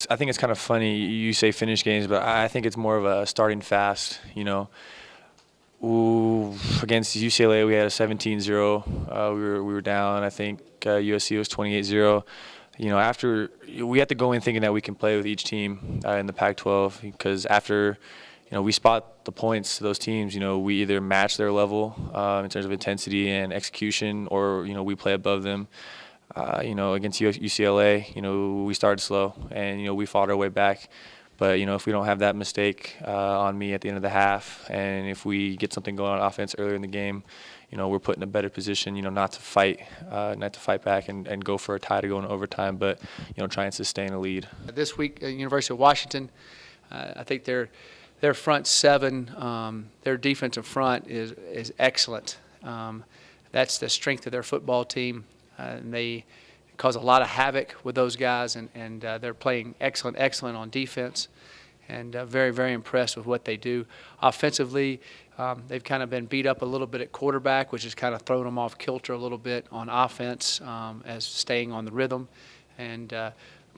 I think it's kind of funny you say finish games, but I think it's more of a starting fast, Ooh, against UCLA, we had a 17-0. We were down. I think USC was 28-0. After we have to go in thinking that we can play with each team in the Pac-12 because after we spot the points to those teams, we either match their level in terms of intensity and execution, or we play above them. Against UCLA, we started slow and we fought our way back. But if we don't have that mistake on me at the end of the half, and if we get something going on offense earlier in the game, we're put in a better position, not to fight back and go for a tie to go in overtime, but try and sustain a lead. This week, University of Washington, I think their front seven, their defensive front is excellent. That's the strength of their football team, and they cause a lot of havoc with those guys, and they're playing excellent on defense, and very, very impressed with what they do. Offensively, they've kind of been beat up a little bit at quarterback, which has kind of thrown them off kilter a little bit on offense as staying on the rhythm.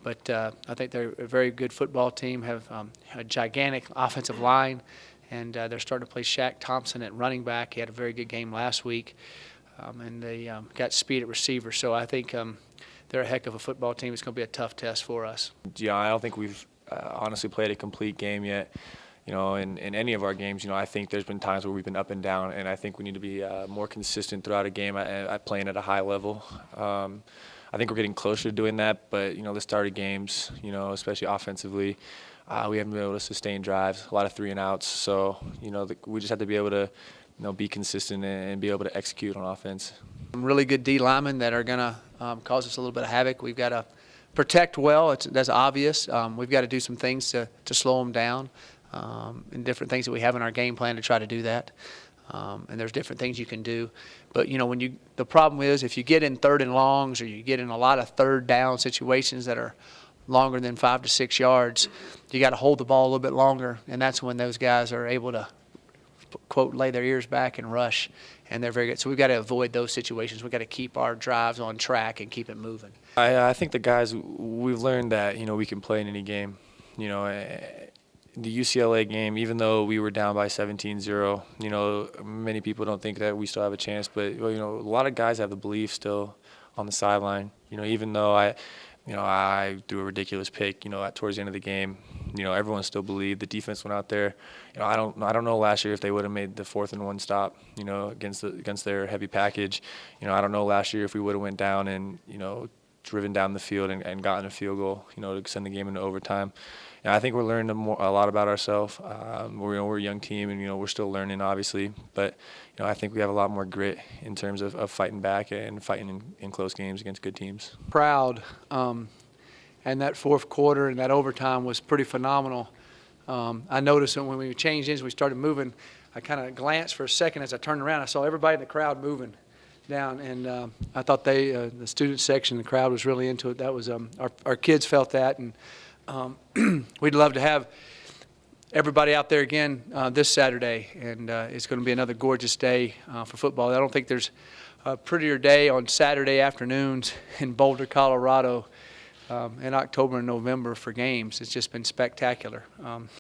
But I think they're a very good football team, have a gigantic offensive line, and they're starting to play Shaq Thompson at running back. He had a very good game last week, and they got speed at receiver. So I think they're a heck of a football team. It's going to be a tough test for us. Yeah, I don't think we've honestly played a complete game yet. In any of our games, I think there's been times where we've been up and down, and I think we need to be more consistent throughout a game at playing at a high level. I think we're getting closer to doing that, but the start of games, especially offensively, we haven't been able to sustain drives, a lot of 3-and-outs. So we just have to be able to be consistent and be able to execute on offense. Some really good D linemen that are going to cause us a little bit of havoc. We've got to protect well. That's obvious. We've got to do some things to slow them down, and different things that we have in our game plan to try to do that. And there's different things you can do. But, the problem is if you get in 3rd and longs, or you get in a lot of 3rd down situations that are longer than 5 to 6 yards, you got to hold the ball a little bit longer, and that's when those guys are able to, quote, lay their ears back and rush, and they're very good. So we've got to avoid those situations. We've got to keep our drives on track and keep it moving. I think the guys, we've learned that, we can play in any game. The UCLA game, even though we were down by 17-0, many people don't think that we still have a chance, but, a lot of guys have the belief still on the sideline. Even though I threw a ridiculous pick, towards the end of the game, everyone still believed. The defense went out there. I don't know last year if they would have made the 4th-and-1 stop, against their heavy package. I don't know last year if we would have went down and, driven down the field and gotten a field goal, to send the game into overtime. I think we're learning a lot about ourselves. We're a young team, and we're still learning, obviously. But I think we have a lot more grit in terms of fighting back and fighting in close games against good teams. Proud, and that 4th quarter and that overtime was pretty phenomenal. I noticed that when we changed ends, we started moving. I kind of glanced for a second as I turned around. I saw everybody in the crowd moving down, and I thought the student section, the crowd was really into it. That was our kids felt that, and we'd love to have everybody out there again this Saturday, and it's going to be another gorgeous day for football. I don't think there's a prettier day on Saturday afternoons in Boulder, Colorado in October and November for games. It's just been spectacular.